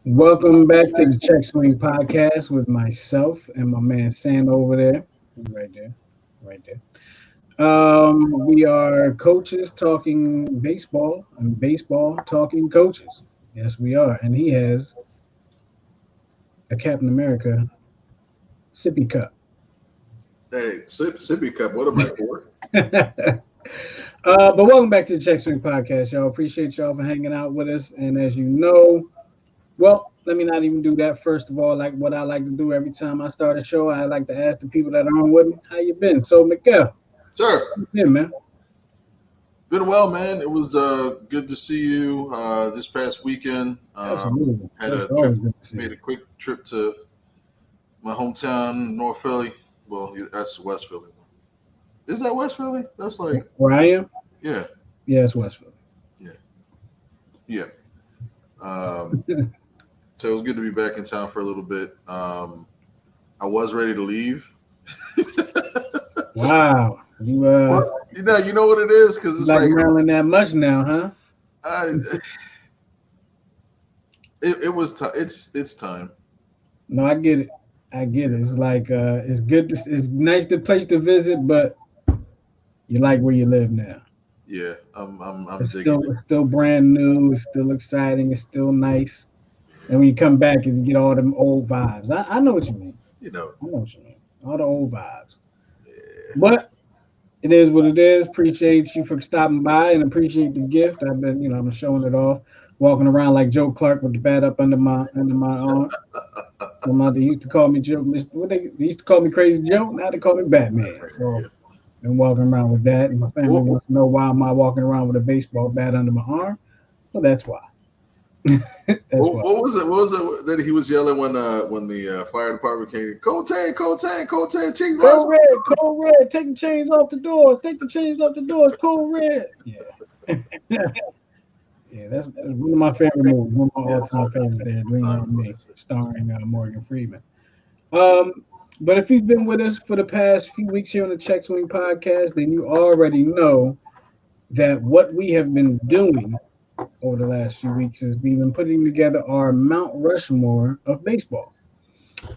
Welcome back to the CheckSwing podcast with myself and my man Sam over there. Right there. Right there. We are coaches talking baseball and baseball talking coaches. Yes, we are. And he has a Captain America sippy cup. Hey, sippy cup. What am I for? But welcome back to the CheckSwing podcast, y'all. Appreciate y'all for hanging out with us. And as you know, well, let me not even do that. First of all, like what I like to do every time I start a show, I like to ask the people that are on with me, how you been? So, Miguel, Sure. how you been, man? Been well, man. It was good to see you this past weekend. Absolutely. Had That's a trip, always good to see made a you. quick trip to my hometown, North Philly. Well, that's West Philly. Is that West Philly? That's like, Where I am? yeah, Yeah, it's Westfield. yeah, yeah. Um, so it was good to be back in town for a little bit. I was ready to leave. Wow. You Well, you know what it is because it's like like Maryland that much now, huh? I, it was it's time. No, I get it. I get it. It's like it's good to it's nice to place to visit, but you like where you live now. Yeah, I'm It's digging still it. it's still brand new, it's still exciting, it's still nice. And when you come back, you get all them old vibes. I know what you mean. You know, I know what you mean. All the old vibes. yeah. But it is what it is. Appreciate you for stopping by and appreciate the gift. I've been, I'm showing it off, walking around like Joe Clark with the bat up under my arm. They used to call me Joe. They used to call me Crazy Joe. Now they call me Batman. So Yeah. I'm walking around with that, and my family What, wants to know why am I walking around with a baseball bat under my arm. Well, that's why. That's why. what was it? What was it that he was yelling when the fire department came? Cold tan, change lights. Cold red. Take the chains off the doors. Take the chains off the doors. Cold red. Yeah. Yeah, that's one of my favorite movies. One of my Yes, all-time favorites. There, Lean time on Me, classic. starring Morgan Freeman. But if you've been with us for the past few weeks here on the Check Swing podcast, then you already know that what we have been doing over the last few weeks is we've been putting together our Mount Rushmore of baseball.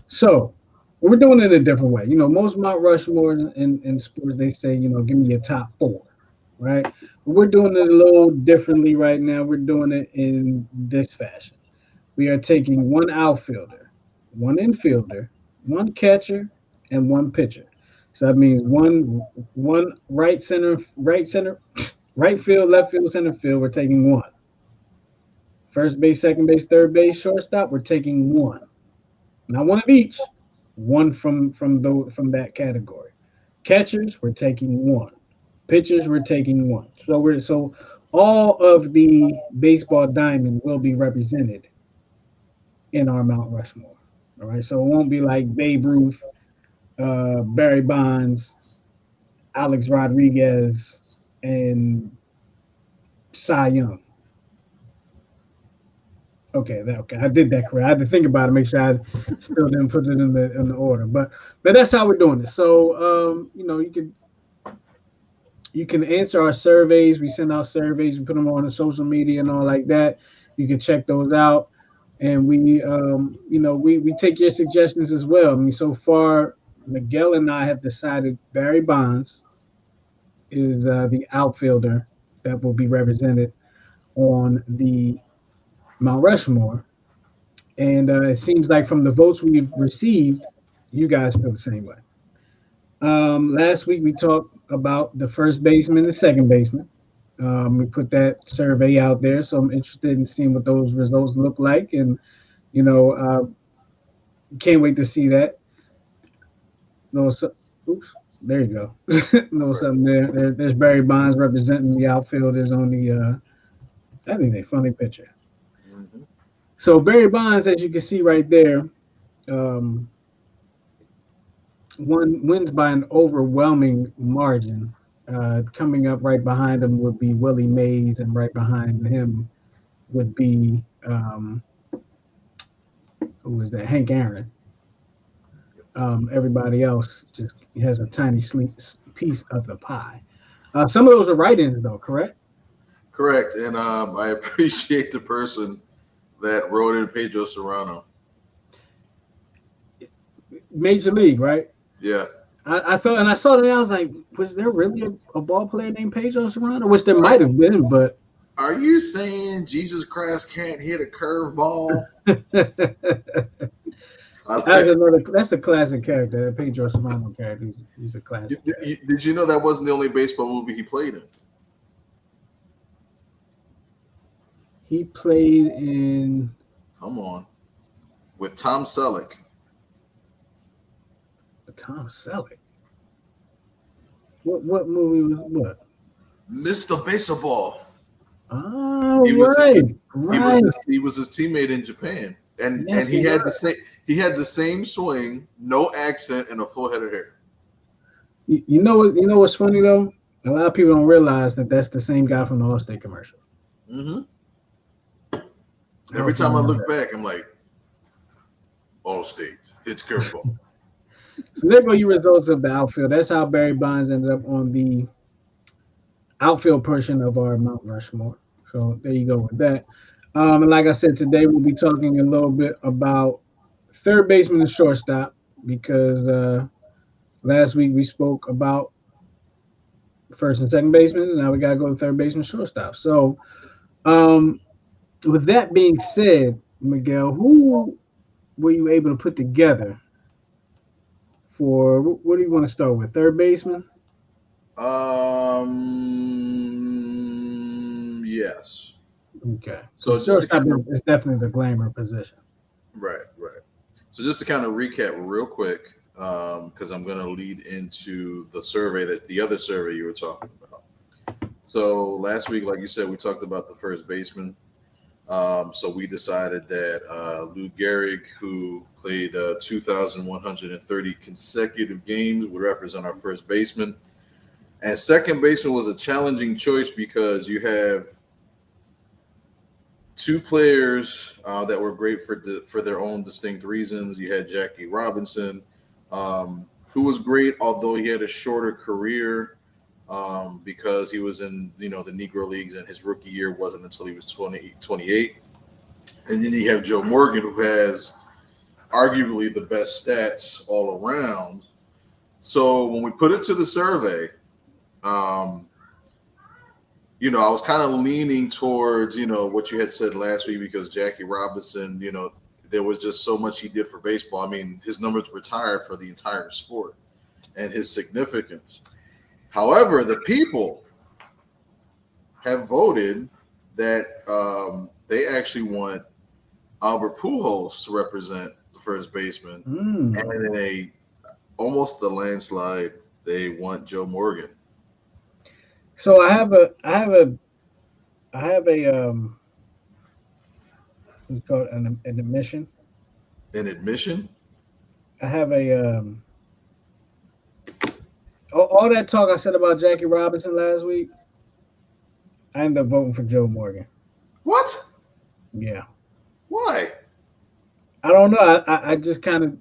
So we're doing it a different way. Most Mount Rushmore in sports, they say, give me your top four, right? But we're doing it a little differently right now. We're doing it in this fashion. We are taking one outfielder, one infielder, one catcher, and one pitcher. So that means one right center, right field, left field, center field. We're taking one. First base, second base, third base, shortstop. We're taking one. Not one of each. One from that category. Catchers, we're taking one. Pitchers, we're taking one. So all of the baseball diamond will be represented in our Mount Rushmore. All right. So it won't be like Babe Ruth, Barry Bonds, Alex Rodriguez, and Cy Young. Okay. I did that correct. I had to think about it, make sure I still didn't put it in the order. But that's how we're doing it. So you can answer our surveys. We send out surveys. We put them on the social media and all like that. You can check those out, and we take your suggestions as well. I mean, so far, Miguel and I have decided Barry Bonds is the outfielder that will be represented on the Mount Rushmore, and it seems like from the votes we've received, you guys feel the same way. Last week we talked about the first baseman, the second baseman. We put that survey out there, so I'm interested in seeing what those results look like, and you know, uh, can't wait to see that. No, oops, there you go. No, Right. something there's Barry Bonds representing the outfielders on the. That is a funny picture. Hmm. So Barry Bonds, as you can see right there, um, one wins by an overwhelming margin. Coming up right behind him would be Willie Mays, and right behind him would be who is that? Hank Aaron. Everybody else just has a tiny piece of the pie. Some of those are write-ins, though, correct? Correct, and I appreciate the person that wrote in Pedro Serrano. Major League, right? Yeah. I thought, and I saw that, and I was like, was there really a ball player named Pedro Serrano? Which there Are, might have been, but. are you saying Jesus Christ can't hit a curveball? That's a classic character, that Pedro Serrano character. He's a classic character. Did you know that wasn't the only baseball movie he played in? He played in. Come on. With Tom Selleck. Tom Selleck. What movie was what? Mr. Baseball. Oh, right. He was his teammate in Japan. And Yes, he had the same swing, no accent, and a full head of hair. You know what's funny though? A lot of people don't realize that that's the same guy from the Allstate commercial. Mm-hmm. Every time I look back, I'm like, Allstate, it's curveball. So there go your results of the outfield. That's how Barry Bonds ended up on the outfield portion of our Mount Rushmore. So there you go with that. And like I said, today we'll be talking a little bit about third baseman and shortstop because last week we spoke about first and second baseman, and now we got to go to third baseman, shortstop. So with that being said, Miguel, who were you able to put together for, what do you want to start with, third baseman? Yes. Okay. So it's definitely the glamour position. Right. So just to kind of recap real quick, because I'm going to lead into the other survey you were talking about. So last week, like you said, we talked about the first baseman. So we decided that Lou Gehrig, who played 2,130 consecutive games, would represent our first baseman. And second baseman was a challenging choice because you have two players that were great for their own distinct reasons. You had Jackie Robinson, who was great, although he had a shorter career because he was in the Negro Leagues, and his rookie year wasn't until he was 28. And then you have Joe Morgan, who has arguably the best stats all around. So when we put it to the survey, I was kind of leaning towards, what you had said last week, because Jackie Robinson, there was just so much he did for baseball. I mean, his numbers retired for the entire sport and his significance. However, the people have voted that they actually want Albert Pujols to represent the first baseman. And in almost a landslide, they want Joe Morgan. So I have a what's called an admission. An admission? I have all that talk I said about Jackie Robinson last week, I ended up voting for Joe Morgan. What? Yeah. Why? I don't know. I just kind of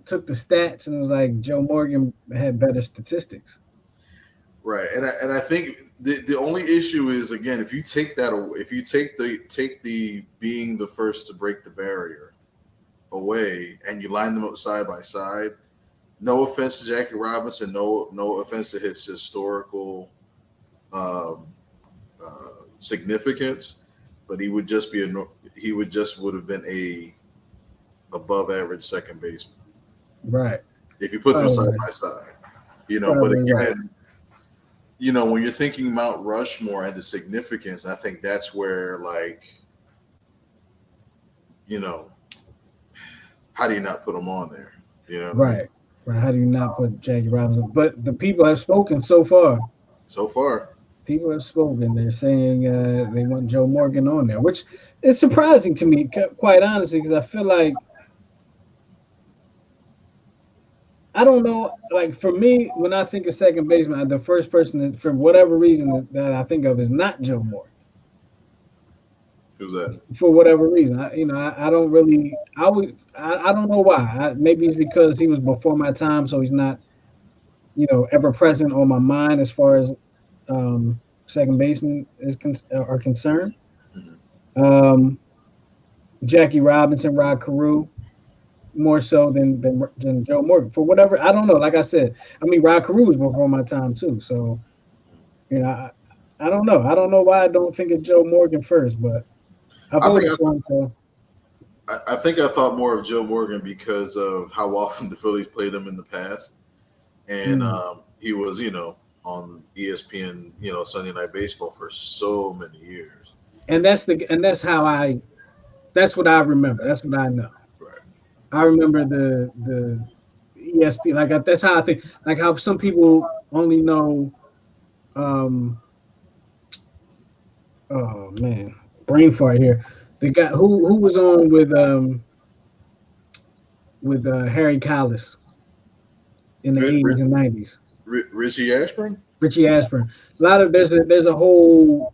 took the stats and was like, Joe Morgan had better statistics. Right, and I think the only issue is, again, if you take that away, if you take the being the first to break the barrier away, and you line them up side by side. No offense to Jackie Robinson, no offense to his historical significance, but he would just would have been a above average second baseman. Right. If you put them side by side, But again. Right. When you're thinking Mount Rushmore and the significance, I think that's where, how do you not put them on there? Right. Right. How do you not put Jackie Robinson? But the people have spoken so far. People have spoken. They're saying they want Joe Morgan on there, which is surprising to me, quite honestly, because I feel like, I don't know. Like, for me, when I think of second baseman, the first person is, for whatever reason, that I think of is not Joe Morgan. Who's that? For whatever reason, I don't really. I don't know why. Maybe it's because he was before my time, so he's not, ever present on my mind as far as second baseman are concerned. Mm-hmm. Jackie Robinson, Rod Carew, more so than Joe Morgan for whatever. I don't know. Like I said, I mean Rod Carew was before my time too. So you know, I don't know. I don't know why I don't think of Joe Morgan first, but I I think voted for him. So I think I thought more of Joe Morgan because of how often the Phillies played him in the past, and mm. he was on ESPN Sunday Night Baseball for so many years. And that's how that's what I remember. That's what I know. Right. I remember the ESP that's how I think like how some people only know oh man brain fart here the guy who was on with Harry Callis in the Ri- 80s Ri- and 90s. Richie Ashburn. Richie Ashburn. A lot of there's a whole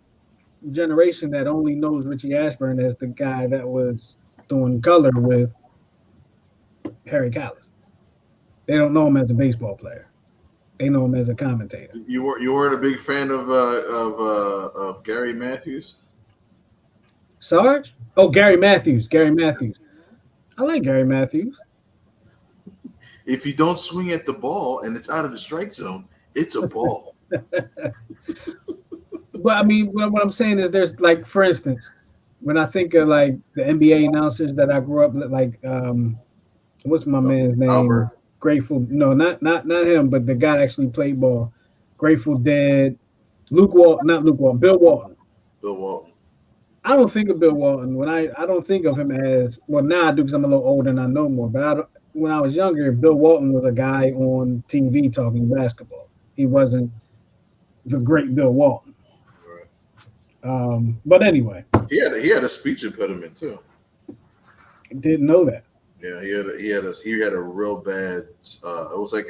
generation that only knows Richie Ashburn as the guy that was doing color with Harry Callis. They don't know him as a baseball player. They know him as a commentator. You weren't a big fan of Gary Matthews. Sarge? Oh, Gary Matthews. Gary Matthews. I like Gary Matthews. If you don't swing at the ball and it's out of the strike zone, it's a ball. But I mean, what I'm saying is, there's like, for instance, when I think of like the NBA announcers that I grew up with, like, what's my man's name? Albert, Grateful. No, not him, but the guy actually played ball. Grateful Dead. Luke Walton, not Luke Walton. Bill Walton. Bill Walton. I don't think of Bill Walton when I don't think of him as, well, now I do because I'm a little older and I know more. But when I was younger, Bill Walton was a guy on TV talking basketball. He wasn't the great Bill Walton. Right. But anyway, He had a speech impediment too. didn't know that. Yeah, he had a real bad. It was like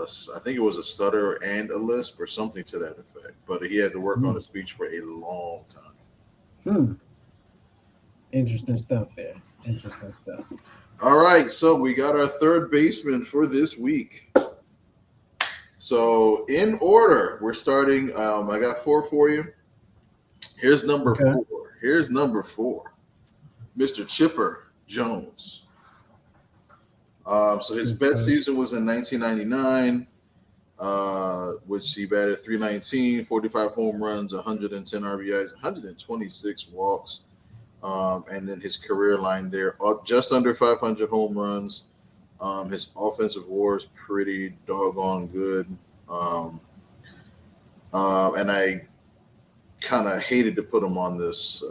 I think it was a stutter and a lisp or something to that effect. But he had to work on Hmm. his speech for a long time. Hmm. Interesting stuff there. Interesting stuff. All right, so we got our third baseman for this week. So in order, we're starting. I got four for you. Here's number Okay. four. Here's number four, Mr. Chipper Jones. So his best Okay. season was in 1999, which he batted 319, 45 home runs, 110 RBIs, 126 walks. And then his career line there, up just under 500 home runs. His offensive WAR is pretty doggone good. Um, and I kind of hated to put him on this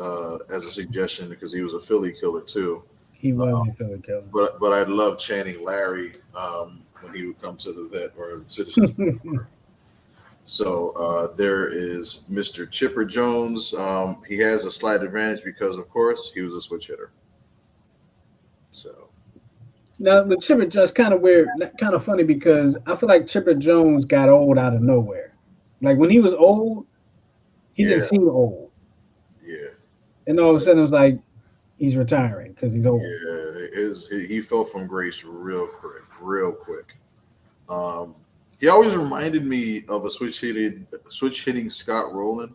as a suggestion because he was a Philly killer too. He was Uh, a Philly killer. but I love chanting Larry when he would come to the vet or Citizens Park. So there is Mr. Chipper Jones. He has a slight advantage because, of course, he was a switch hitter. So Now, but Chipper just kind of weird, kind of funny because I feel like Chipper Jones got old out of nowhere. Like when he was old, he didn't yeah, seem old, yeah, and all of a sudden it was like he's retiring because he's old. yeah. He fell from grace real quick, real quick. Um, he always reminded me of a switch hitting Scott Rowland.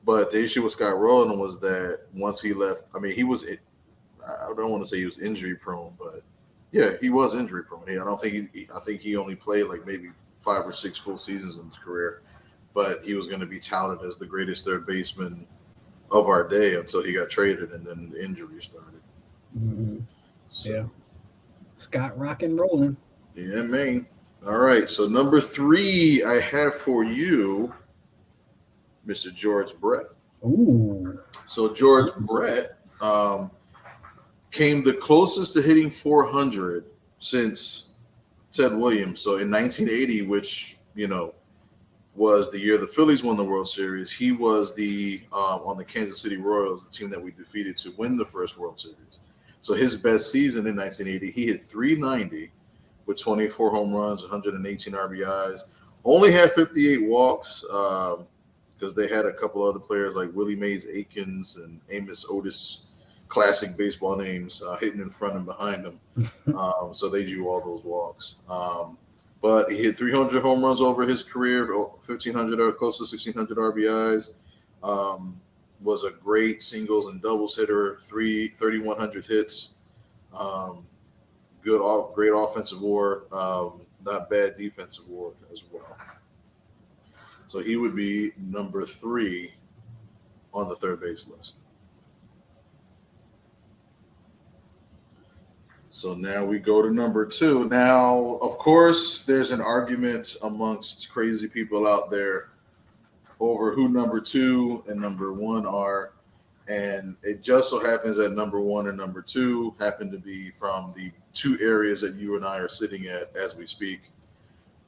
But the issue with Scott Rowland was that once he left, I mean, I don't want to say he was injury prone, but yeah, he was injury prone. I don't think I think he only played like maybe 5 or 6 full seasons in his career, but he was going to be touted as the greatest third baseman of our day until he got traded and then the injury started. Hmm. So Yeah, Scott rock and rolling. yeah, man. All right, so number 3 I have for you, Mr. George Brett. Ooh, So George Brett came the closest to hitting 400 since Ted Williams. So in 1980, which was the year the Phillies won the World Series, he was the on the Kansas City Royals, the team that we defeated to win the first World Series. So his best season in 1980, he hit 390 with 24 home runs, 118 RBIs. Only had 58 walks because they had a couple other players like Willie Mays Aikens and Amos Otis, classic baseball names, hitting in front and behind him. So they drew all those walks. But he hit 300 home runs over his career, 1,500 or close to 1,600 RBIs. Um, was a great singles and doubles hitter, 3,100 hits, great offensive WAR, not bad defensive WAR as well. So he would be number 3 on the third base list. So now we go to number 2. Now, of course, there's an argument amongst crazy people out there over who number 2 and number 1 are. And it just so happens that number 1 and number 2 happen to be from the 2 areas that you and I are sitting at as we speak.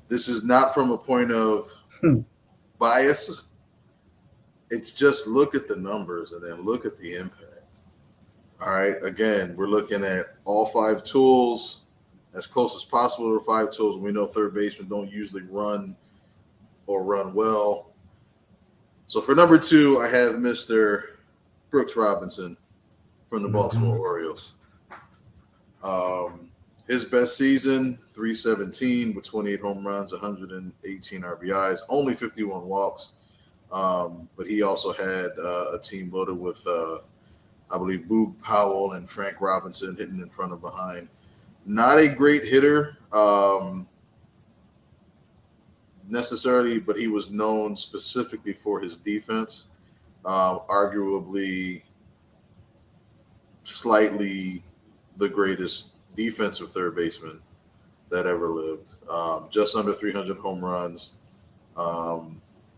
This is not from a point of bias. It's just look at the numbers and then look at the impact. All right. Again, we're looking at all 5 tools as close as possible to 5 tools. We know third basemen don't usually run or run well. So for number 2, I have Mr. Brooks Robinson from the Baltimore Orioles. His best season, 317 with 28 home runs, 118 RBIs, only 51 walks. But he also had a team loaded with I believe Boog Powell and Frank Robinson hitting in front and behind. Not a great hitter necessarily, but he was known specifically for his defense. Arguably slightly the greatest defensive third baseman that ever lived. Just under 300 home runs,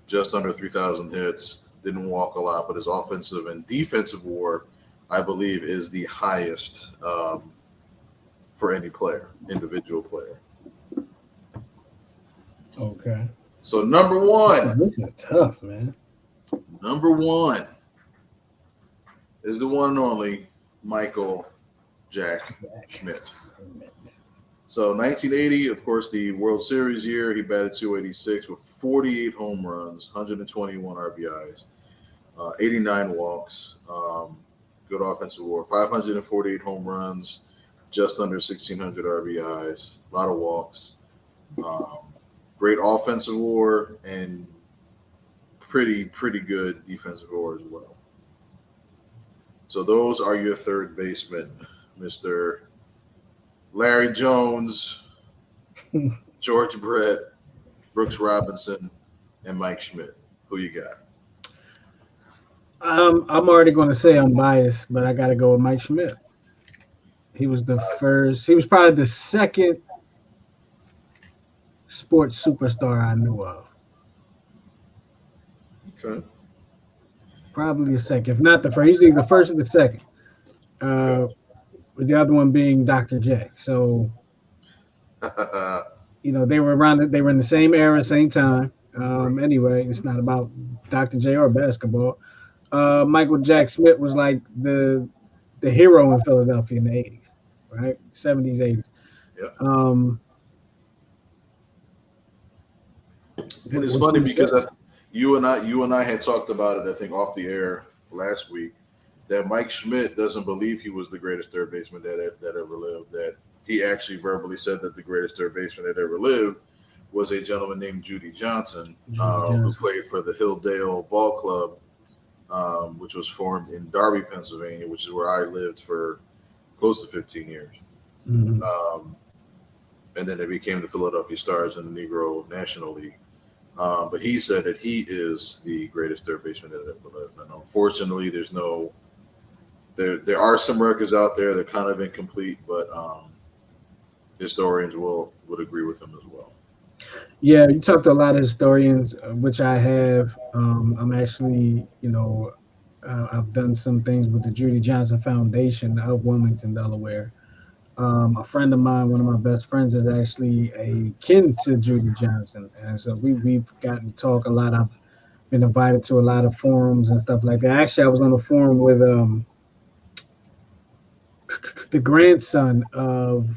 just under 3,000 hits, didn't walk a lot, but his offensive and defensive WAR, I believe, is the highest for any player, individual player. Okay. So number 1. This is tough, man. Number 1 is the one and only Michael Jack Schmidt. So 1980, of course, the World Series year, he batted 286 with 48 home runs, 121 RBIs, 89 walks, good offensive WAR, 548 home runs, just under 1,600 RBIs, a lot of walks, great offensive WAR, and pretty good defensive WAR as well. So those are your third basemen, Mr. Larry Jones, George Brett, Brooks Robinson, and Mike Schmidt. Who you got? I'm already going to say I'm biased, but I got to go with Mike Schmidt. He was the first. He was probably the second sports superstar I knew of. Okay. Probably the second, if not the first. He's either the first or the second. With the other one being Dr. J. So, they were around. They were in the same era, same time. Anyway, it's not about Dr. J or basketball. Michael Jack Schmidt was like the hero in Philadelphia in the 80s, right? 70s, 80s. Yeah. And it's funny because you and I had talked about it, I think, off the air last week, that Mike Schmidt doesn't believe he was the greatest third baseman that ever lived. That he actually verbally said that the greatest third baseman that ever lived was a gentleman named Judy Johnson, who played for the Hilldale Ball Club, which was formed in Darby, Pennsylvania, which is where I lived for close to 15 years. Mm-hmm. And then they became the Philadelphia Stars in the Negro National League. But he said that he is the greatest third baseman that ever lived. And unfortunately, there are some records out there that are kind of incomplete, but historians would agree with him as well. Yeah, you talked to a lot of historians, which I have. I'm actually, I've done some things with the Judy Johnson Foundation of Wilmington, Delaware. A friend of mine, one of my best friends, is actually a kin to Judy Johnson, and so we've gotten to talk a lot. I've been invited to a lot of forums and stuff like that. Actually, I was on a forum with the grandson of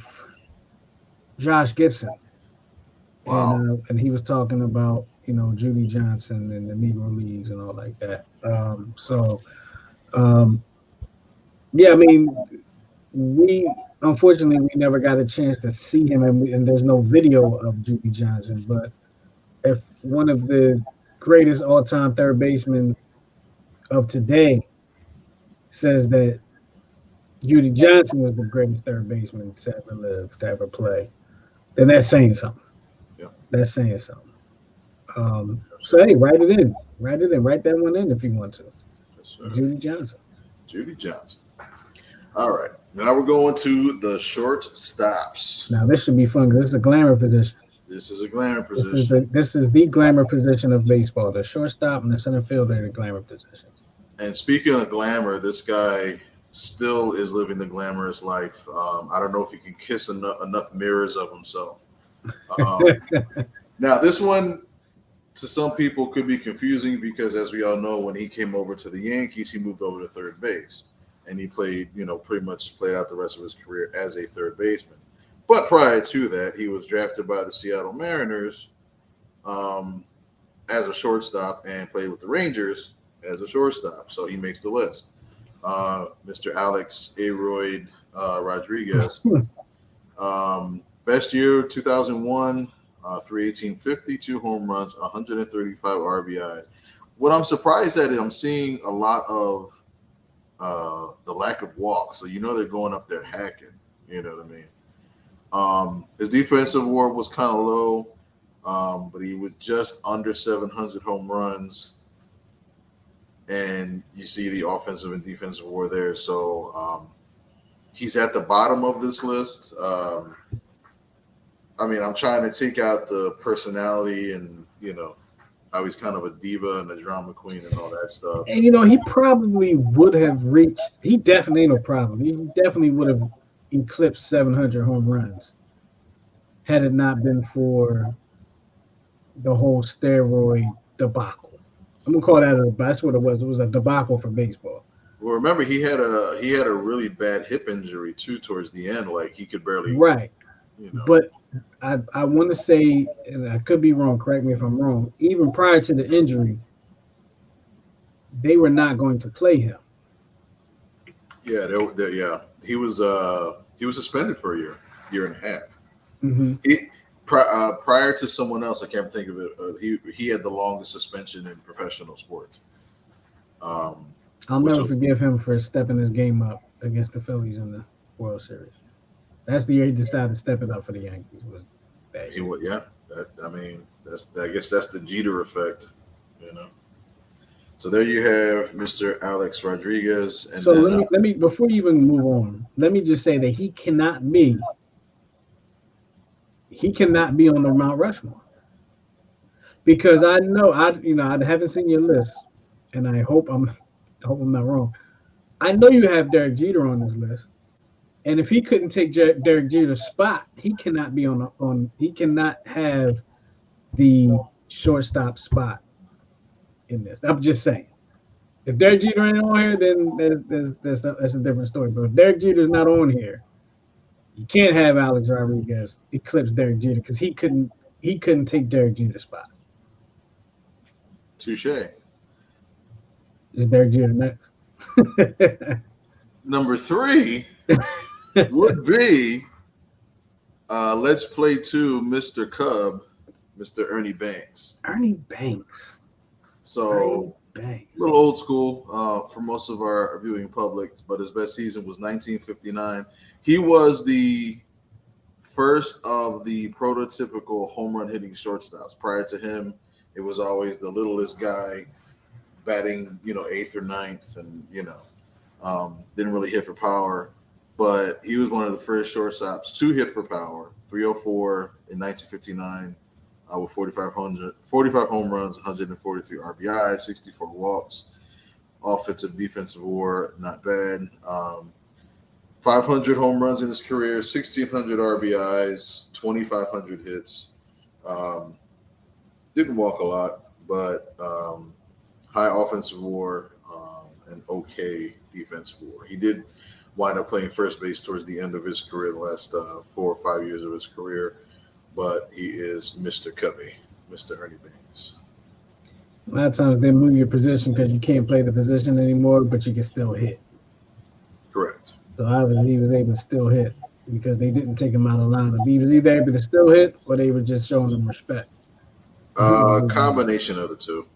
Josh Gibson. Wow. And he was talking about, Judy Johnson and the Negro Leagues and all like that. Yeah, I mean, unfortunately, we never got a chance to see him, and there's no video of Judy Johnson. But if one of the greatest all-time third basemen of today says that Judy Johnson was the greatest third baseman to ever live, to ever play, then that's saying something. Yeah. That's saying something. So hey, write it in. Write it in. Write that one in if you want to. Yes, sir. Judy Johnson. Judy Johnson. All right. Now we're going to the short stops. Now this should be fun because this is a glamour position. This is a glamour This is position. the glamour position of baseball. The shortstop and the center fielder are the glamour positions. And speaking of glamour, this guy still is living the glamorous life. I don't know if he can kiss enough mirrors of himself. Um, now, this one to some people could be confusing because, as we all know, when he came over to the Yankees, he moved over to third base, and he played, pretty much played out the rest of his career as a third baseman. But prior to that, he was drafted by the Seattle Mariners as a shortstop and played with the Rangers as a shortstop. So he makes the list. Mr. Alex Aroyd Rodriguez. Best year 2001, 318.50, 2 home runs, 135 RBIs. What I'm surprised at is I'm seeing a lot of the lack of walks. So they're going up there hacking. You know what I mean? His defensive WAR was kind of low, but he was just under 700 home runs. And you see the offensive and defensive WAR there. So he's at the bottom of this list. I'm trying to take out the personality and, how he's kind of a diva and a drama queen and all that stuff. And, he probably would have reached, he definitely ain't no problem. He definitely would have eclipsed 700 home runs had it not been for the whole steroid debacle. I'm gonna call that that's what it was. It was a debacle for baseball. Well, remember he had a really bad hip injury too towards the end. Like he could barely. Right. But I want to say, and I could be wrong. Correct me if I'm wrong. Even prior to the injury, they were not going to play him. Yeah, he was suspended for a year and a half. Mm-hmm. Prior to someone else, I can't think of it. He had the longest suspension in professional sports. I'll never forgive him for stepping his game up against the Phillies in the World Series. That's the year he decided to step it up for the Yankees. I guess that's the Jeter effect, So there you have Mr. Alex Rodriguez. And so let me before you even move on, let me just say that he cannot be on the Mount Rushmore, because I know I haven't seen your list, and I hope I'm not wrong. I know you have Derek Jeter on this list, and if he couldn't take Derek Jeter's spot, he cannot be he cannot have the shortstop spot in this. I'm just saying. If Derek Jeter ain't on here, then that's a different story. But if Derek Jeter's not on here, you can't have Alex Rodriguez eclipse Derek Jeter because he couldn't take Derek Jeter's spot. Touche. Is Derek Jeter next? Number 3 would be let's play to Mr. Cub, Mr. Ernie Banks. Ernie Banks. So a little old school for most of our viewing public, but his best season was 1959. He was the first of the prototypical home run hitting shortstops. Prior to him, it was always the littlest guy batting, 8th or 9th, and didn't really hit for power. But he was one of the first shortstops to hit for power. 304 in 1959 with 45 home runs, 143 RBIs, 64 walks. Offensive, defensive WAR, not bad. 500 home runs in his career, 1,600 RBIs, 2,500 hits. Didn't walk a lot, but high offensive WAR and okay defensive WAR. He did wind up playing first base towards the end of his career, the last 4 or 5 years of his career. But he is Mr. Cubby, Mr. Ernie Banks. A lot of times they move your position because you can't play the position anymore, but you can still hit. Correct. So obviously he was able to still hit because they didn't take him out of lineup. He was either able to still hit or they were just showing him respect. Combination of the two.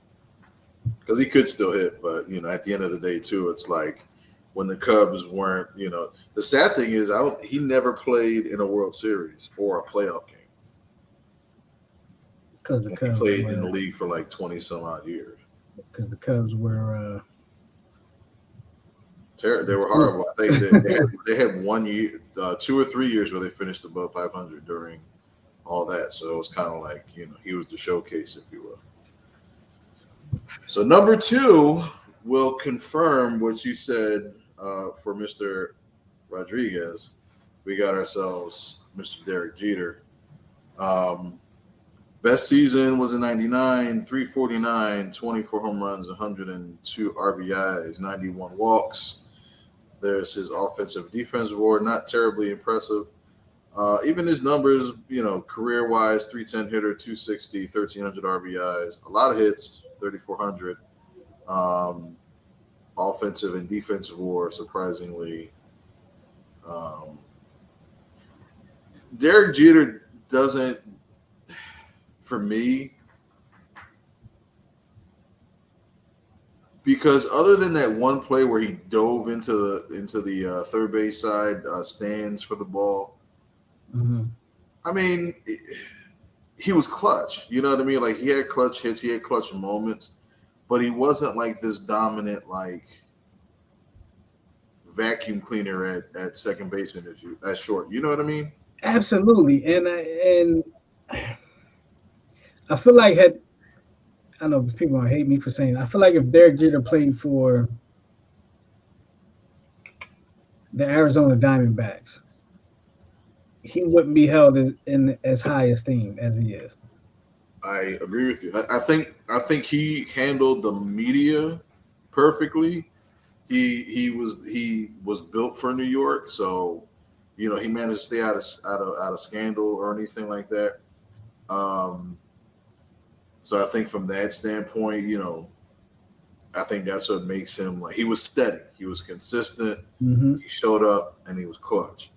because he could still hit, but at the end of the day, too, it's like when the Cubs weren't. The sad thing is, he never played in a World Series or a playoff game. Because the He Cubs played in the were league for like 20 some odd years. because the Cubs were They were horrible. I think they had 1 year, 2 or 3 years where they finished above 500 during all that. So it was kind of like he was the showcase, if you will. So number two will confirm what you said for Mr. Rodriguez. We got ourselves Mr. Derek Jeter. Best season was in 99, 349, 24 home runs, 102 RBIs, 91 walks. There's his offensive defense award, not terribly impressive. Even his numbers, career-wise, 310 hitter, 260, 1,300 RBIs, a lot of hits, 3,400. Offensive and defensive war, surprisingly. Derek Jeter doesn't, for me, because other than that one play where he dove into the third base side stands for the ball, I mean, he was clutch. You know what I mean? Like he had clutch hits, he had clutch moments, but he wasn't like this dominant like vacuum cleaner at second baseman if you at short. You know what I mean? absolutely, and I feel like I know people gonna hate me for saying it. I feel like if Derek Jeter played for the Arizona Diamondbacks, he wouldn't be held in as high esteem as he is. I agree with you. I think he handled the media perfectly. He was built for New York, so he managed to stay out of scandal or anything like that. So I think from that standpoint, I think that's what makes him like he was steady, he was consistent, he showed up, and he was clutch.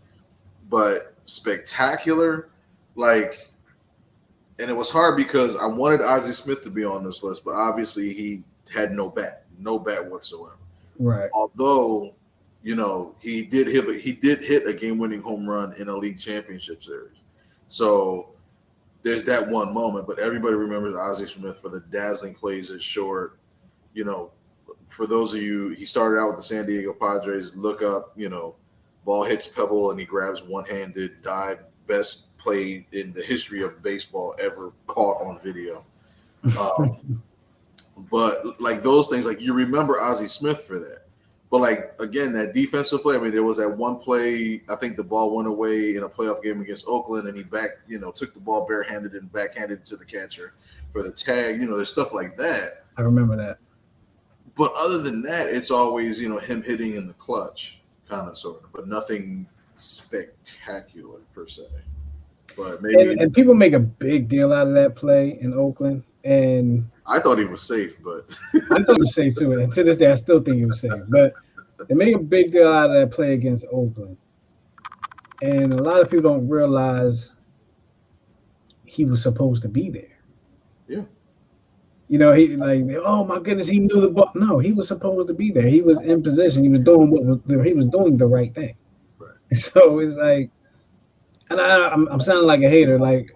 But spectacular, like, and it was hard because I wanted Ozzie Smith to be on this list, but obviously he had no bat whatsoever. Right. Although, he did hit a game-winning home run in a league championship series. So there's that one moment, but everybody remembers Ozzie Smith for the dazzling plays at short. For those of you, he started out with the San Diego Padres. Look up, ball hits pebble and he grabs one-handed, dive, best play in the history of baseball ever caught on video. But like those things, like you remember Ozzie Smith for that. But like again, that defensive play. I mean, there was that one play. I think the ball went away in a playoff game against Oakland, and he took the ball barehanded and backhanded it to the catcher for the tag. There's stuff like that. I remember that. But other than that, it's always him hitting in the clutch, kind of sort of, but nothing spectacular per se. But maybe and people make a big deal out of that play in Oakland, and I thought he was safe, but I thought he was safe too. And to this day, I still think he was safe. But they make a big deal out of that play against Oakland, and a lot of people don't realize he was supposed to be there. Yeah. He like, oh my goodness, he knew the ball. No, he was supposed to be there. He was in position. He was doing he was doing the right thing. Right. So it's like, and I'm sounding like a hater. Like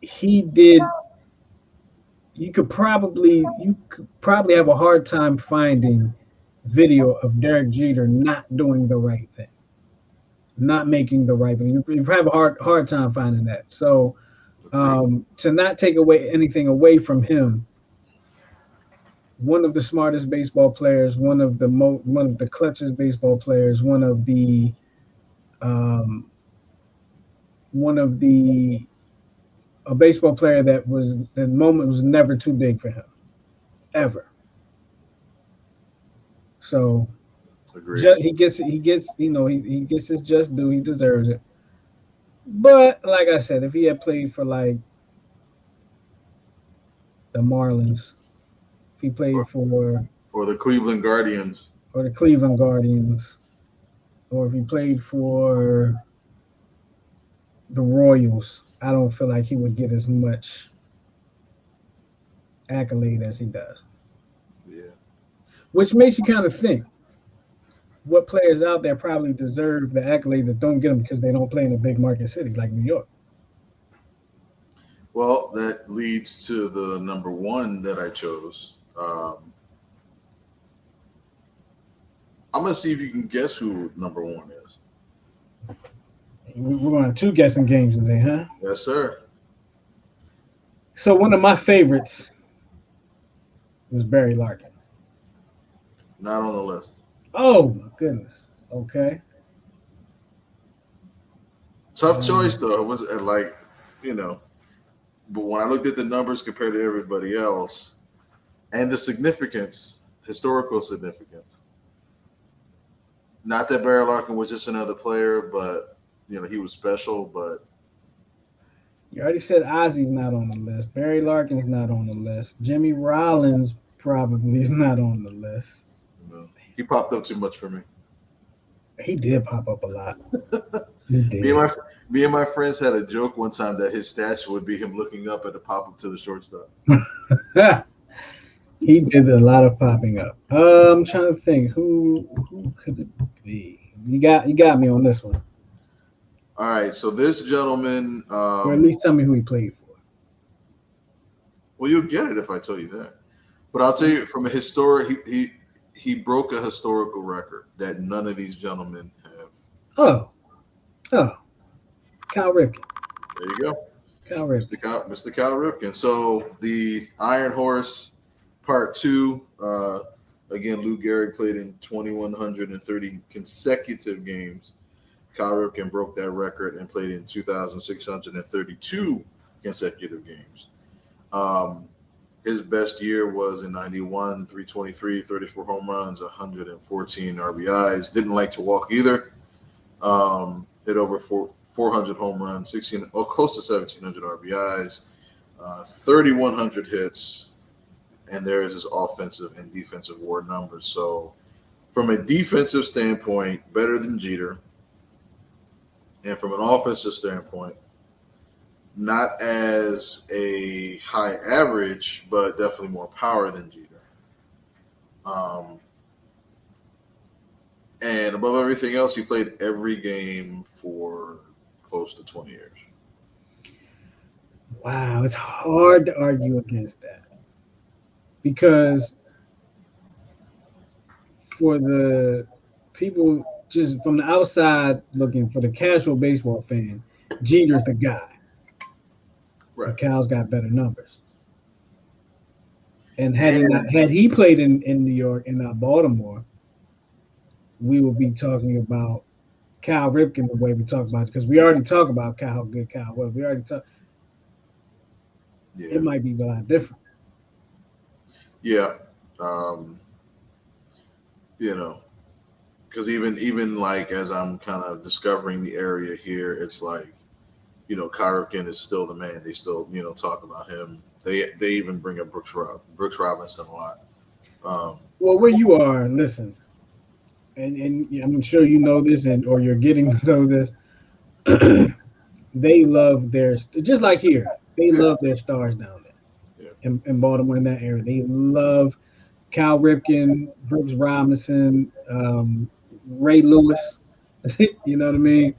he did. You could probably have a hard time finding video of Derek Jeter not doing the right thing, not making the right thing. You have a hard time finding that. So to not take anything away from him, one of the smartest baseball players, one of the clutchest baseball players, a baseball player that the moment was never too big for him, ever. So he gets he gets his just due. He deserves it. But like I said, if he had played for like the Marlins, if he played for or the Cleveland Guardians, or the Cleveland Guardians, or if he played for the Royals, I don't feel like he would get as much accolade as he does, Yeah. which makes you kind of think what players out there probably deserve the accolade that don't get them because they don't play in a big market city like New York. Well, that leads to the number one that I chose. I'm gonna see if you can guess who number one is. We're going to two guessing games today, huh? Yes, sir. So one of my favorites was Barry Larkin. Not on the list. Oh my goodness. Okay. Tough choice Um, though. It was like, you know, but when I looked at the numbers compared to everybody else and the significance, historical significance, not that Barry Larkin was just another player, but he was special. But you already said Ozzy's not on the list. Barry Larkin's not on the list. Jimmy Rollins probably is not on the list. he popped up too much for me. He did pop up a lot. He Me and did. my me and my friends had a joke one time that his stats would be him looking up at the pop up to the shortstop. He did a lot of popping up. I'm trying to think who could it be. You got me on this one, All right, so this gentleman, or at least tell me who he played for. well, you'll get it if I tell you that. But I'll tell you from a historic, he broke a historical record that none of these gentlemen have. Oh, oh, Cal Ripken. There you go, Cal Ripken. Mr. Cal Ripken. So the Iron Horse Part Two. Again, Lou Gehrig played in 2,130 consecutive games. Cal Ripken broke that record and played in 2,632 consecutive games. Um, his best year was in 91, 323, 34 home runs, 114 RBIs. Didn't like to walk either. Hit over 400 home runs, close to 1,700 RBIs, 3,100 hits, and there's his offensive and defensive WAR numbers. So, from a defensive standpoint, better than Jeter, and from an offensive standpoint, not as a high average, but definitely more power than Jeter. Um, and above everything else, he played every game for close to 20 years. Wow, it's hard to argue against that because for the people just from the outside looking for the casual baseball fan, Jeter's the guy. Right. And Cal's got better numbers. And And had he played in New York and not Baltimore, we would be talking about Cal Ripken the way we talk about it because we already talk about Cal, how good Cal was. We already talk. yeah, It might be a lot different. yeah, um, you know, because even like as I'm kind of discovering the area here, it's like Cal Ripken is still the man. They still talk about him. They even bring up Brooks Robinson a lot. Well, where you are, listen, and I'm sure you know this, and or you're getting to know this. They love their just like here. They Yeah, love their stars down there yeah. in Baltimore in that area. They love Cal Ripken, Brooks Robinson, Ray Lewis. You know what I mean?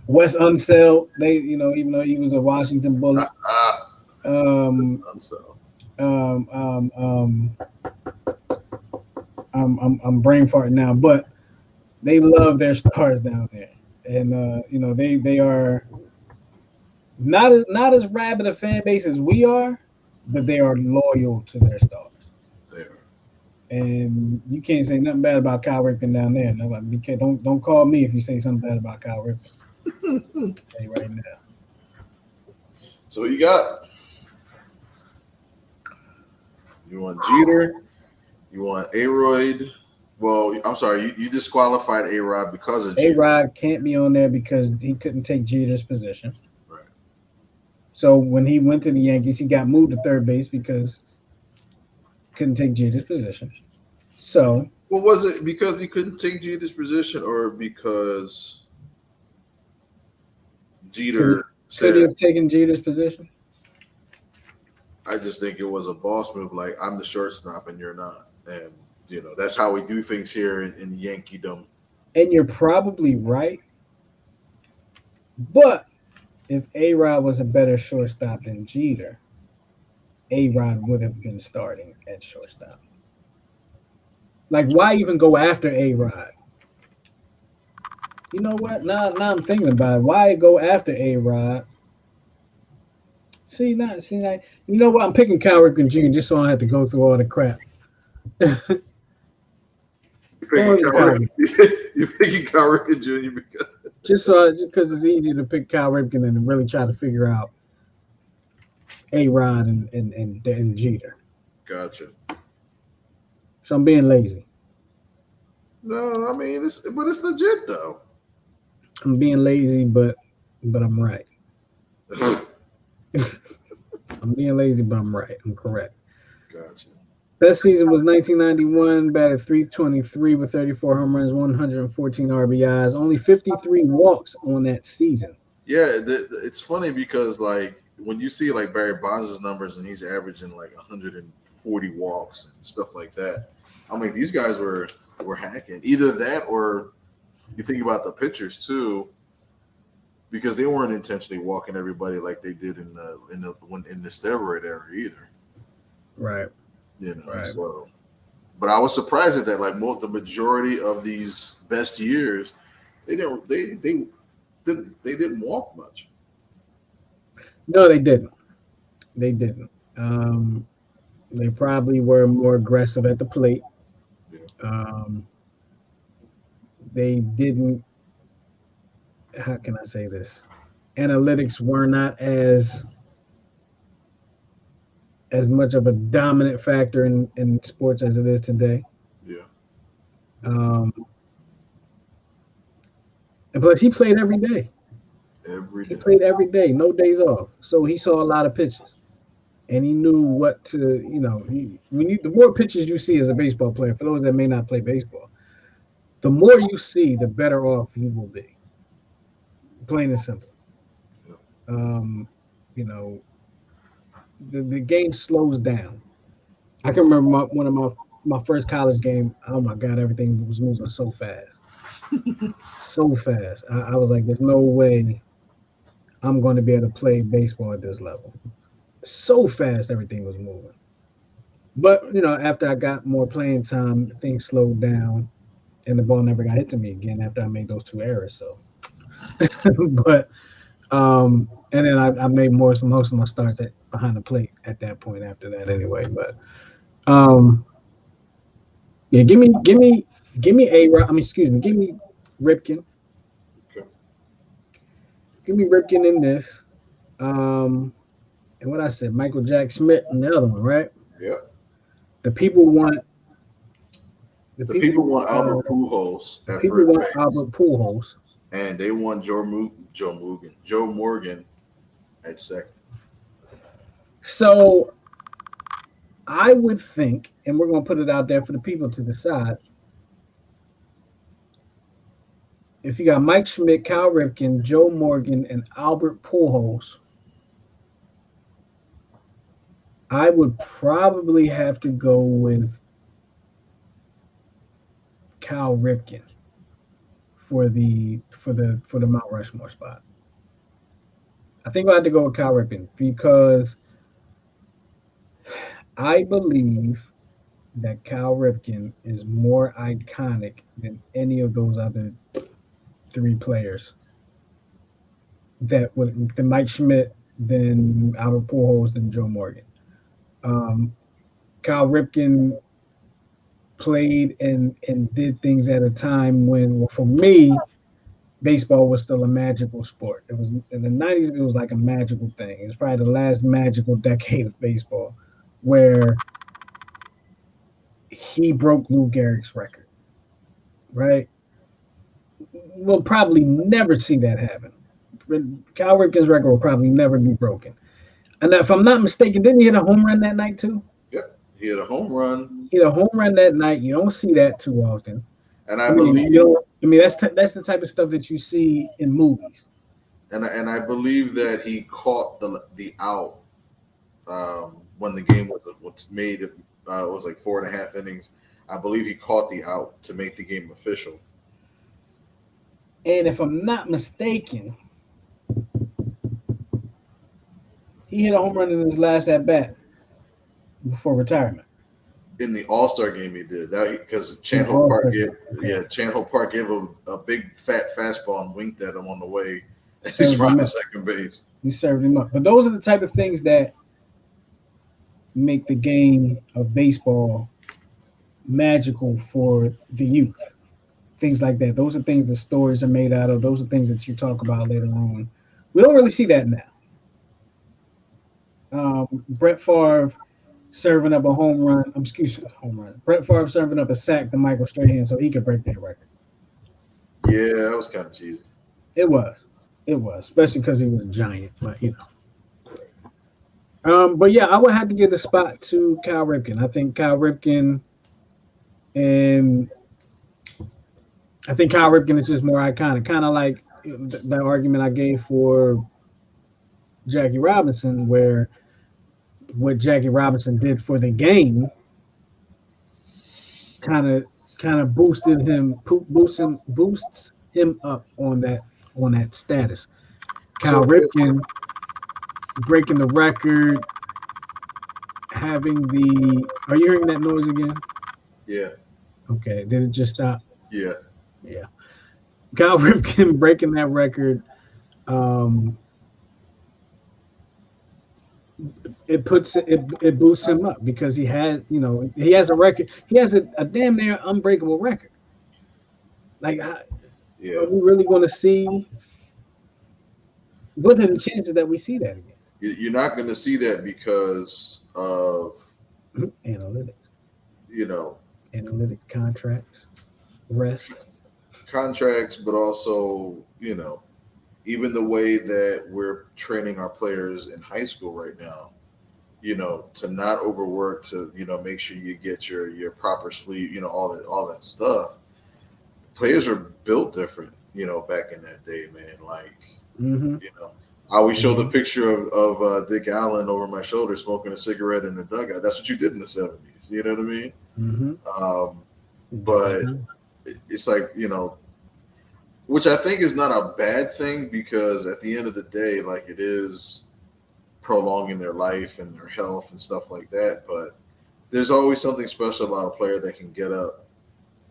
Wes Unseld. They, even though he was a Washington Bullet. That's Um, unsettled. um, um, um, I'm brain farting now, but they love their stars down there, and they are not as rabid a fan base as we are, but they are loyal to their stars. There. And you can't say nothing bad about Kyle Ripken down there. Nobody, don't call me if you say something bad about Kyle Ripken. I'll tell you right now. So what you got? You want Jeter? You want Aroyd? Well, I'm sorry, you disqualified A-Rod because of A Jeter. Rod can't be on there because he couldn't take Jeter's position. Right. So when he went to the Yankees, he got moved to third base because couldn't take Jeter's position. So Well, was it because he couldn't take Jeter's position, or because could he, Jeter could he said, have taken Jeter's position? I just think it was a boss move. Like, I'm the shortstop and you're not, and that's how we do things here in Yankeedom. And you're probably right. But if A-Rod was a better shortstop than Jeter, A-Rod would have been starting at shortstop. Like, why even go after A-Rod? You know what? Now I'm thinking about it. Why go after A-Rod? See, you know what? I'm picking Cal Ripken Jr. just so I don't have to go through all the crap. You're Going picking with Cal Cal Ripken. Ripken. You're picking Cal Ripken Jr. because Just because it's easy to pick Cal Ripken than to really try to figure out A-Rod and Jeter. gotcha. So I'm being lazy. No, I mean it's legit though. I'm being lazy, but I'm right. I'm being lazy, but I'm right. I'm correct. Gotcha. Best season was 1991, batted 323 with 34 home runs, 114 RBIs, only 53 walks on that season. Yeah, it's funny because like when you see like Barry Bonds' numbers and he's averaging like 140 walks and stuff like that, I mean these guys were hacking. Either that or you think about the pitchers too, because they weren't intentionally walking everybody like they did in the steroid era either. Right. Right. So. But I was surprised at that. Like the majority of these best years, they didn't walk much. No, they didn't. They didn't. They probably were more aggressive at the plate. Yeah. They didn't. How can I say this? Analytics were not as much of a dominant factor in sports as it is today. Yeah. Um, and plus, he played every day. Every He day. played every day, no days off. So he saw a lot of pitches, and he knew what to. The more pitches you see as a baseball player, for those that may not play baseball, the more you see, the better off you will be. Plain and simple. Yeah. Um, you know, the game slows down. I can remember one of my first college game. Oh my God, everything was moving so fast, so fast. I was like, there's no way I'm going to be able to play baseball at this level. So fast, everything was moving. But after I got more playing time, things slowed down, and the ball never got hit to me again after I made those two errors. So, but and then I made most of my starts behind the plate at that point after that anyway. But yeah, give me A-Rod. I mean, excuse me, give me Ripken. Okay. Give me Ripken in this. Um, and what I said, Michael Jack Schmidt and the other one, right? Yeah. The people want the The people want uh, Albert Pujols the at people first want base, Albert Pujols. and they want Joe Morgan at second. So I would think, and we're going to put it out there for the people to decide. If you got Mike Schmidt, Cal Ripken, Joe Morgan, and Albert Pujols, I would probably have to go with Cal Ripken for the Mount Rushmore spot. I think I have to go with Cal Ripken because I believe that Cal Ripken is more iconic than any of those other three players. Than Mike Schmidt, than Albert Pujols, than Joe Morgan. Um, Cal Ripken played and did things at a time when, well, for me, baseball was still a magical sport. It was in the '90s. It was like a magical thing. It was probably the last magical decade of baseball, where he broke Lou Gehrig's record. Right? We'll probably never see that happen. Cal Ripken's record will probably never be broken. And if I'm not mistaken, didn't he hit a home run that night too? Yep. He had a home run. He hit a home run that night. You don't see that too often. And I believe that's the type of stuff that you see in movies. and I believe that he caught the out when the game was made. It was like 4.5 innings. I believe he caught the out to make the game official. And if I'm not mistaken, he hit a home run in his last at bat before retirement. In the All Star game, he did that because In Chan-Ho Park All-Star gave game. Okay. Chan-Ho Park gave a big fat fastball and winked at him on the way. He's Served him running up. second base. He served him up. But those are the type of things that make the game of baseball magical for the youth. Things like that. Those are things the stories are made out of. Those are things that you talk about later on. We don't really see that now. Brett Favre serving up a home run. Excuse me, home run. Brett Favre serving up a sack to Michael Strahan so he could break that record. Yeah, that was kind of cheesy. It was. It was, especially because he was a giant. But but yeah, I would have to give the spot to Cal Ripken. I think Cal Ripken and I think Cal Ripken is just more iconic, kind of like the argument I gave for Jackie Robinson, where what Jackie Robinson did for the game kind of boosts him up on that status. Cal So Ripken breaking the record, having the. Are you hearing that noise again? yeah, Okay, did it just stop? yeah. Yeah. Cal Ripken breaking that record. It boosts him up because he has a record. He has a damn near unbreakable record. Like, are Yeah, we really going to see? What are the chances that we see that again? you're not going to see that because of Analytics, you know contracts, rest. contracts, but also even the way that we're training our players in high school right now. To not overwork, to make sure you get your proper sleep, all that stuff. Players are built different, back in that day, man. Like, Mm-hmm. I always show the Mm-hmm. picture of Dick Allen over my shoulder smoking a cigarette in the dugout. That's what you did in the 70s. You know what I mean? Um, but it's like, which I think is not a bad thing because at the end of the day, like it is prolonging their life and their health and stuff like that. But there's always something special about a player that can get up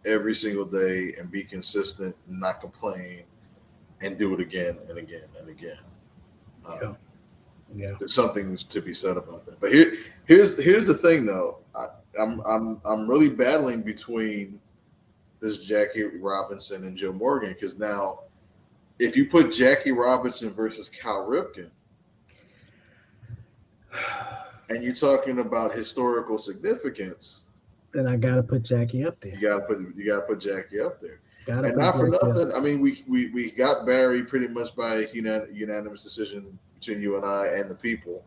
every single day and be consistent, and not complain, and do it again and again and again. Yeah. There's something to be said about that. But here's the thing, though. I'm really battling between this Jackie Robinson and Joe Morgan because now, if you put Jackie Robinson versus Cal Ripken, and you're talking about historical significance, Then I gotta put Jackie up there. you gotta put Jackie up there. Gotta And put not for Jackie up. nothing. I mean, we got Barry pretty much by unanimous decision between you and I and the people.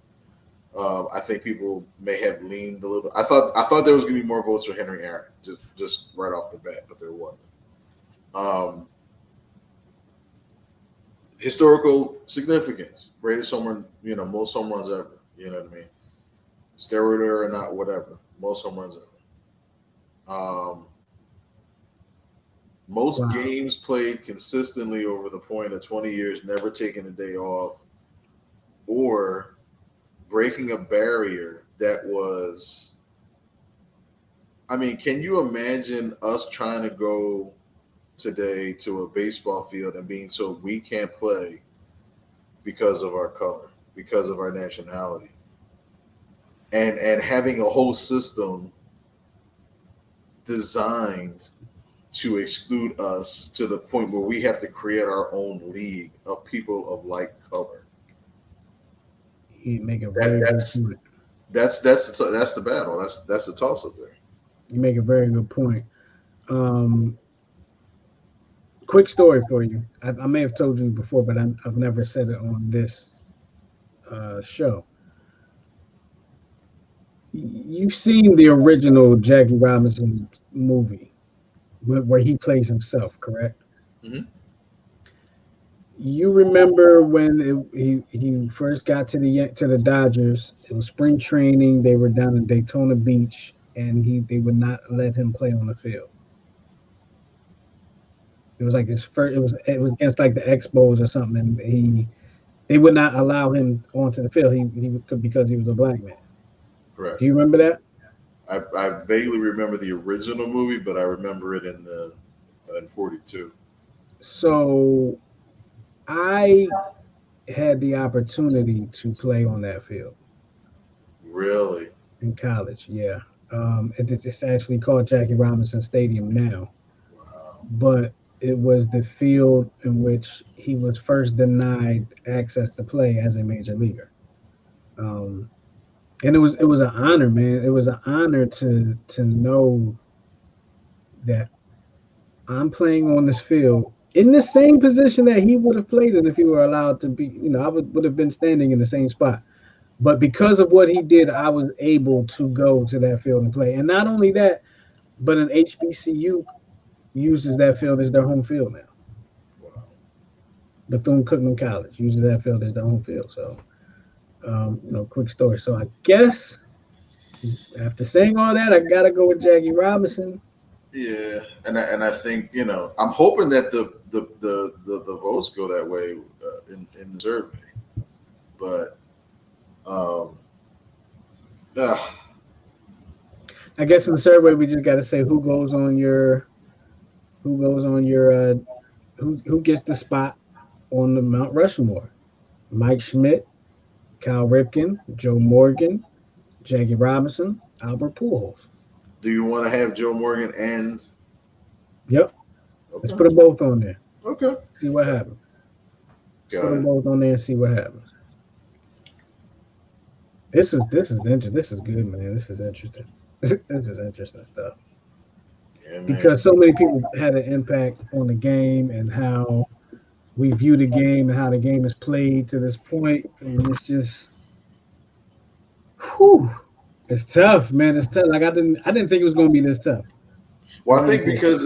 I think people may have leaned a little. I thought there was going to be more votes for Henry Aaron, just right off the bat, but there wasn't. Historical significance, greatest home run, most home runs ever. You know what I mean? Steroid or not, whatever, most home runs ever. Most Wow. games played consistently over the point of 20 years, never taking a day off, or breaking a barrier that was. I mean, can you imagine us trying to go today to a baseball field and being told we can't play because of our color, because of our nationality, and having a whole system designed to exclude us to the point where we have to create our own league of people of like color. You make a very good point. That's the battle. That's the toss up there. You make a very good point. Quick story for you. I may have told you before, but I've never said it on this show. You've seen the original Jackie Robinson movie where he plays himself, correct? Mm-hmm. You remember when he first got to the Dodgers? It was spring training. They were down in Daytona Beach, and they would not let him play on the field. It was like his first. It was against like the Expos or something, and they would not allow him onto the field. Because he was a black man. Correct. Do you remember that? I vaguely remember the original movie, but I remember it in the in 42. So I had the opportunity to play on that field Really? in college. Yeah, it's actually called Jackie Robinson Stadium now, Wow. but it was the field in which he was first denied access to play as a major leaguer. Um, and it was an honor, man. It was an honor to know that I'm playing on this field in the same position that he would have played in if he were allowed to be. I would have been standing in the same spot. But because of what he did, I was able to go to that field and play. And not only that, but an HBCU uses that field as their home field now. Wow. Bethune-Cookman College uses that field as their home field. So, quick story. So I guess after saying all that, I gotta go with Jackie Robinson. Yeah, and I think I'm hoping that the votes go that way in the survey, but um, uh, I guess in the survey, we just gotta say who goes on your who gets the spot on the Mount Rushmore. Mike Schmidt, Cal Ripken, Joe Morgan, Jackie Robinson, Albert Pujols. do you want to have Joe Morgan and Yep. Let's okay, put them both on there. okay, See what happens. Put got them it. both on there and see what happens. This is interesting. This is good, man. This is interesting. This is interesting stuff Yeah, man. because so many people had an impact on the game and how we view the game and how the game is played to this point, and it's just, whew, it's tough, man. It's tough. Like I didn't think it was going to be this tough. I Well, I really think did. because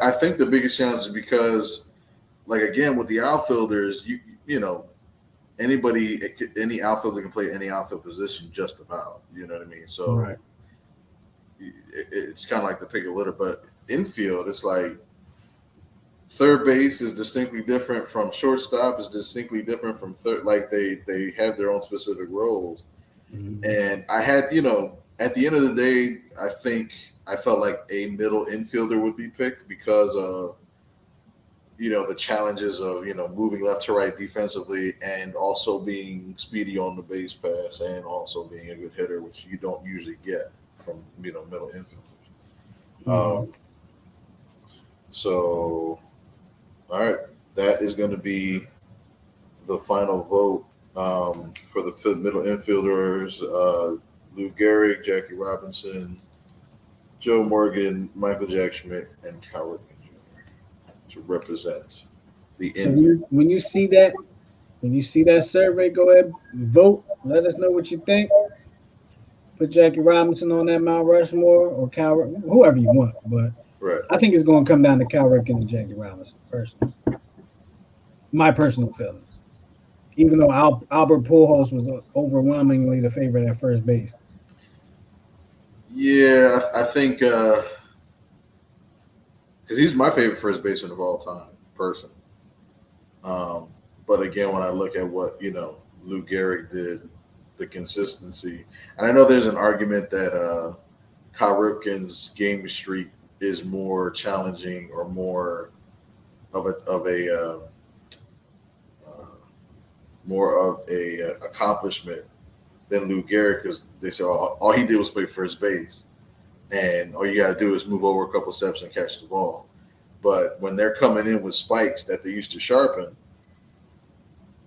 I think the biggest challenge is because, like again, with the outfielders, anybody, any outfielder can play any outfield position just about. You know what I mean? So Right. it's kind of like the pick a litter, but infield, it's like third base is distinctly different from shortstop. Is distinctly different from third. Like they have their own specific roles. Mhm. And I had, at the end of the day, I think I felt like a middle infielder would be picked because of the challenges of moving left to right defensively and also being speedy on the base pass and also being a good hitter, which you don't usually get from middle infielders. Mhm. So all right, that is going to be the final vote for the middle infielders. Lou Gehrig, Jackie Robinson, Joe Morgan, Michael Jack Schmidt, and Cal Ripken Jr. to represent the So infield. when you see that survey, go ahead, vote. Let us know what you think. Put Jackie Robinson on that Mount Rushmore or whoever you want. But Right. I think it's going to come down to Cal Ripken and Jackie Robinson, personally. My personal feeling. Even though Albert Pujols was overwhelmingly the favorite at first base. Yeah, I think because he's my favorite first baseman of all time, personally. Um, but again, when I look at what Lou Gehrig did, the consistency, and I know there's an argument that Kyle Ripken's game streak is more challenging or more uh, of a accomplishment than Lou Gehrig because they say all he did was play first base, and all you gotta do is move over a couple steps and catch the ball. But when they're coming in with spikes that they used to sharpen,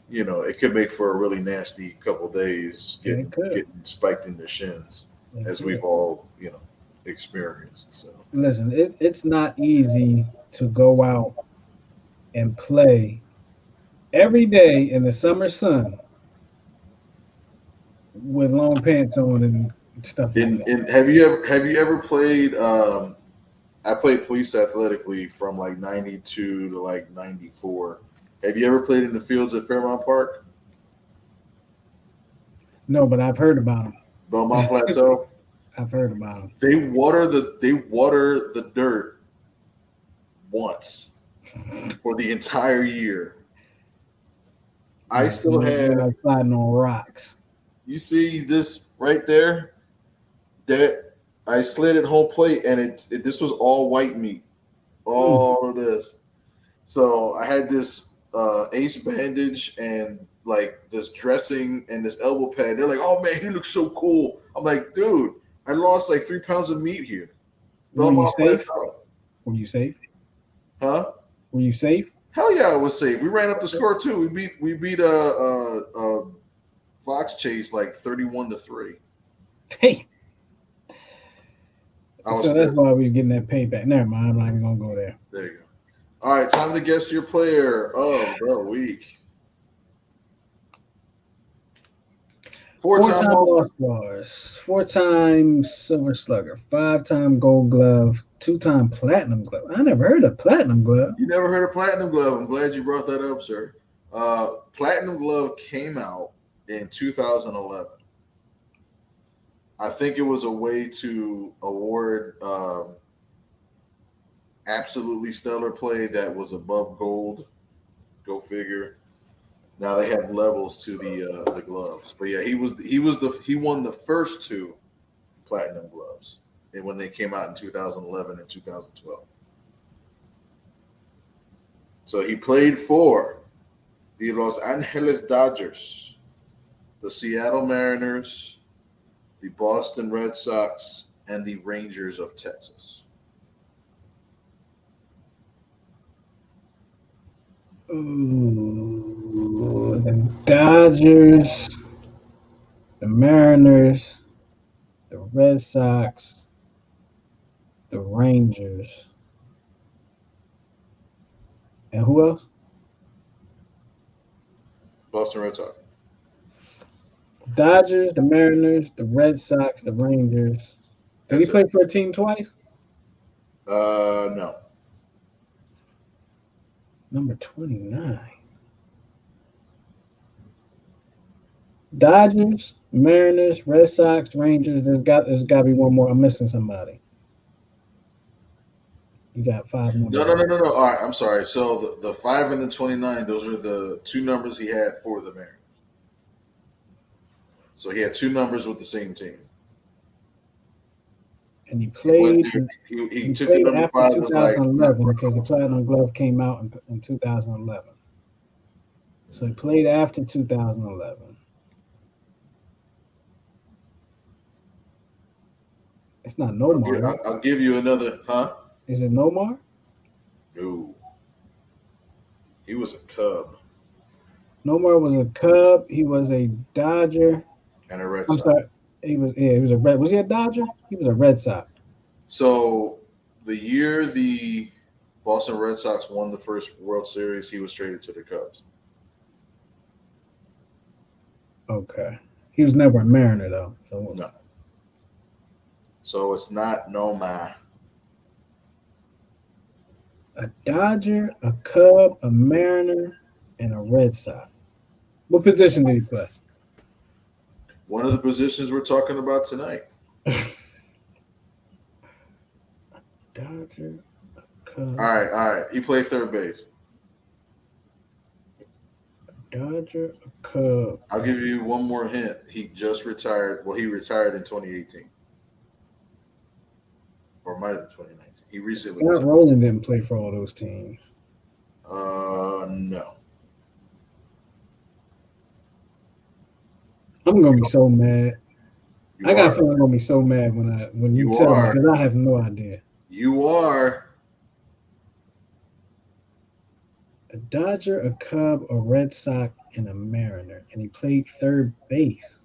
it could make for a really nasty couple days It could. getting spiked in their shins, It as we've could. all experienced. So Listen, it's not easy to go out and play every day in the summer sun with long pants on and stuff like that. in have you ever played? I played police athletically from like '92 to like '94, Have you ever played in the fields at Fairmount Park, No, but I've heard about Belmont them. Plateau? I've heard about them. They water the dirt once for the entire year. I still They're have. like sliding on rocks. You see this right there? That I slid at home plate, and this was all white meat, Mm. all of this. So I had this ace bandage and like this dressing and this elbow pad. They're like, "Oh man, he looks so cool." I'm like, "Dude, I lost like 3 pounds of meat here." Were you Belmont safe? Plateau, Were you safe? huh? Were you safe? Hell yeah, it was safe. We ran up the score too. We beat a Fox Chase like 31-3. Hey, I was so that's pissed. why we was getting that payback. Never mind. I'm not even gonna go there. There you go. All right, time to guess your player of the week. Four-time Four-time All. All-Stars, four-time Silver Slugger, five-time Gold Glove, two-time Platinum Glove. I never heard of Platinum Glove. You never heard of Platinum Glove? I'm glad you brought that up, sir. Platinum Glove came out in 2011. I think it was a way to award absolutely stellar play that was above gold. Go figure. Now they have levels to the gloves, but yeah, he won the first two Platinum Gloves, and when they came out in 2011 and 2012. So he played for the Los Angeles Dodgers, the Seattle Mariners, the Boston Red Sox, and the Rangers of Texas. Ooh, the Dodgers, the Mariners, the Red Sox, the Rangers, and who else? Boston Red Sox. Dodgers, the Mariners, the Red Sox, the Rangers. Did he That's it. play for a team twice? No. Number 29. Dodgers, Mariners, Red Sox, Rangers. There's got to be one more. I'm missing somebody. You got five more. No. All right, I'm sorry. So the 5 and the 29, those are the two numbers he had for the Mariners. So he had two numbers with the same team. And he He went played. there. He He took the played number after 5 as like not 2011 for a because the couple times. Platinum Glove came out in 2011. So he played after 2011. It's not Nomar, right? I'll give you another, huh? Is it Nomar? No, he was a Cub Nomar was a Cub. He was a Dodger. and a Red I'm Sox. sorry. He was a Red. Was he a Dodger? He was a Red Sox. So the year the Boston Red Sox won the first World Series, he was traded to the Cubs. Okay. He was never a Mariner though. So No. So it's not Nomar. a Dodger, a Cub, a Mariner, and a Red Sox. What position did he play? One of the positions we're talking about tonight. Dodger, Cub, All right. He played third base. Dodger, a Cub. I'll give you one more hint. He just retired. Well, he retired in 2018. Or might have been 2019. He recently Scott retired. Rollins didn't play for all those teams. No. I'm gonna be so mad. You I got a are. feeling I'm gonna be so mad when you You tell me are. because I have no idea. You are. A Dodger, a Cub, a Red Sox, and a Mariner, and he played third base.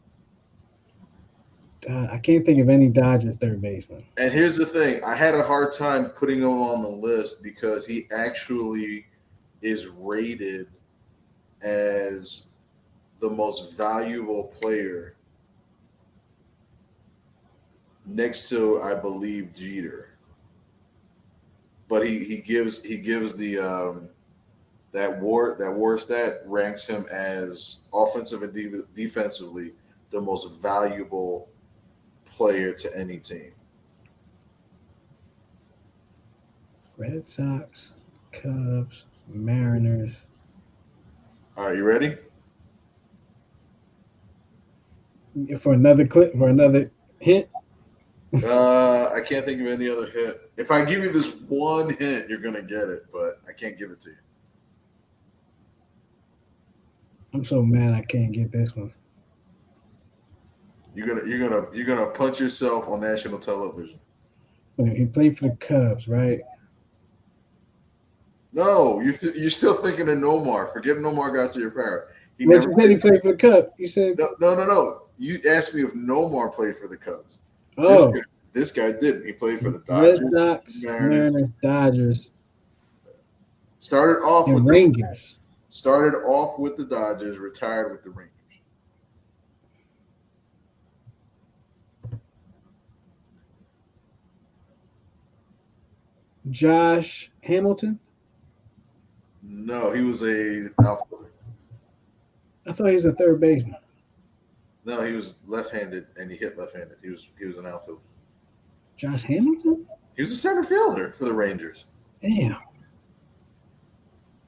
God, I can't think of any Dodgers third baseman. And here's the thing. I had a hard time putting him on the list because he actually is rated as the most valuable player next to, I believe, Jeter. But he gives the That WAR stat ranks him as offensive and defensively the most valuable player to any team. Red Sox, Cubs, Mariners. All right, you ready? For another clip, for another hint. I can't think of any other hint. If I give you this one hint, you're gonna get it, but I can't give it to you. I'm so mad I can't get this one. You're gonna punch yourself on national television. He played for the Cubs, right? No, you're still thinking of Nomar. Forget Nomar got to your power. He But never you said he played for the Cubs. You said no. You asked me if Nomar played for the Cubs. oh, This guy didn't. He played for the Red Dodgers, Sox, Mariners, Dodgers, Started off and with Rangers. Started off with the Dodgers, retired with the Rangers. Josh Hamilton. No, he was a outfielder. I thought he was a third baseman. No, he was left-handed and he hit left-handed. He was an outfielder. Josh Hamilton? He was a center fielder for the Rangers. Damn.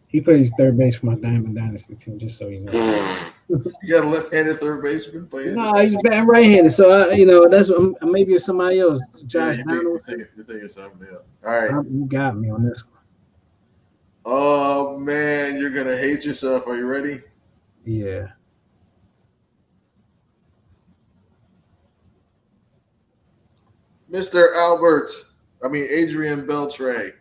He plays third base for my Diamond Dynasty team, just so you know. You got a left-handed third baseman playing? No, he's batting right-handed, so that's maybe it's somebody else. Josh Donaldson. You think it's something else. All right. You got me on this one. Oh man, you're gonna hate yourself. Are you ready? Yeah. Mr. Adrian Beltre.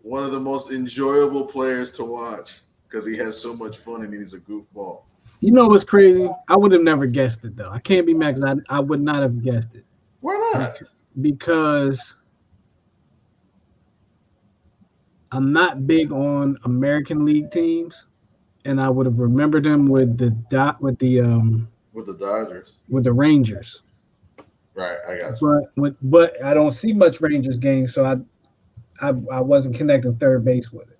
One of the most enjoyable players to watch because he has so much fun and he's a goofball. You know what's crazy? I would have never guessed it, though. I can't be mad because I would not have guessed it. Why not? Because I'm not big on American League teams, and I would have remembered them with the Dodgers, with the Rangers. Right, I got you. But I don't see much Rangers games, so I wasn't connecting third base with it.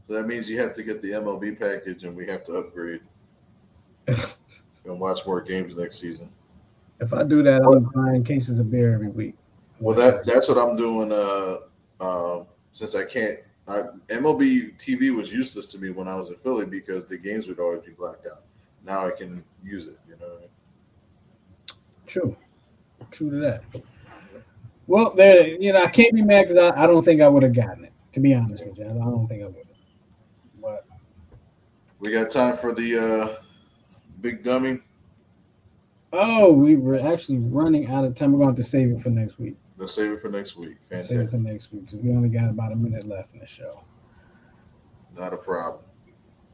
So that means you have to get the MLB package, and we have to upgrade and watch more games next season. If I do that, I'm buying cases of beer every week. Well, that's what I'm doing. Since I can't, MLB TV was useless to me when I was in Philly because the games would always be blacked out. Now I can use it. You know what I mean? True to that. Well, I can't be mad because I don't think I would have gotten it. To be honest with you, I don't think I would have. But we got time for the big dummy. Oh, we were actually running out of time. We're going to have to save it for next week. Let's save it for next week. Fantastic. Save it for next week because we only got about a minute left in the show. Not a problem.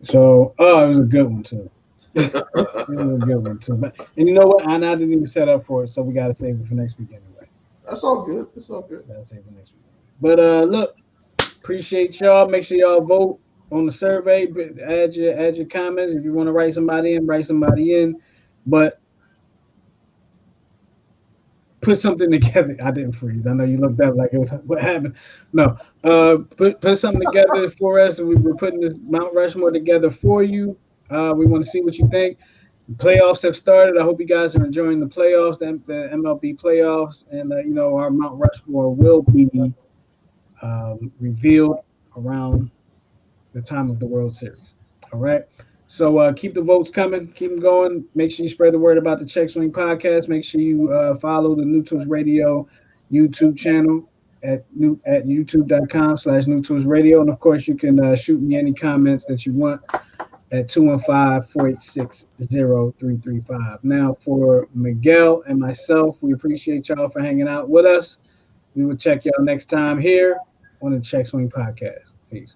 So, it was a good one too. It was a good one too. And you know what? I didn't even set up for it, so we got to save it for next week anyway. That's all good. It's all good. Got to save it for next week. But look, appreciate y'all. Make sure y'all vote on the survey. Add your comments if you want to write somebody in. But put something together. I didn't freeze. I know you looked up like it was what happened. No, put something together for us. We're putting this Mount Rushmore together for you. We want to see what you think. The playoffs have started. I hope you guys are enjoying the playoffs, the MLB playoffs, and our Mount Rushmore will be revealed around the time of the World Series. All right. So keep the votes coming. Keep them going. Make sure you spread the word about the CheckSwing podcast. Make sure you follow the New Tools Radio YouTube channel at youtube.com/New Tools Radio. And, of course, you can shoot me any comments that you want at 215-486-0335. Now, for Miguel and myself, we appreciate y'all for hanging out with us. We will check y'all next time here on the CheckSwing podcast. Peace.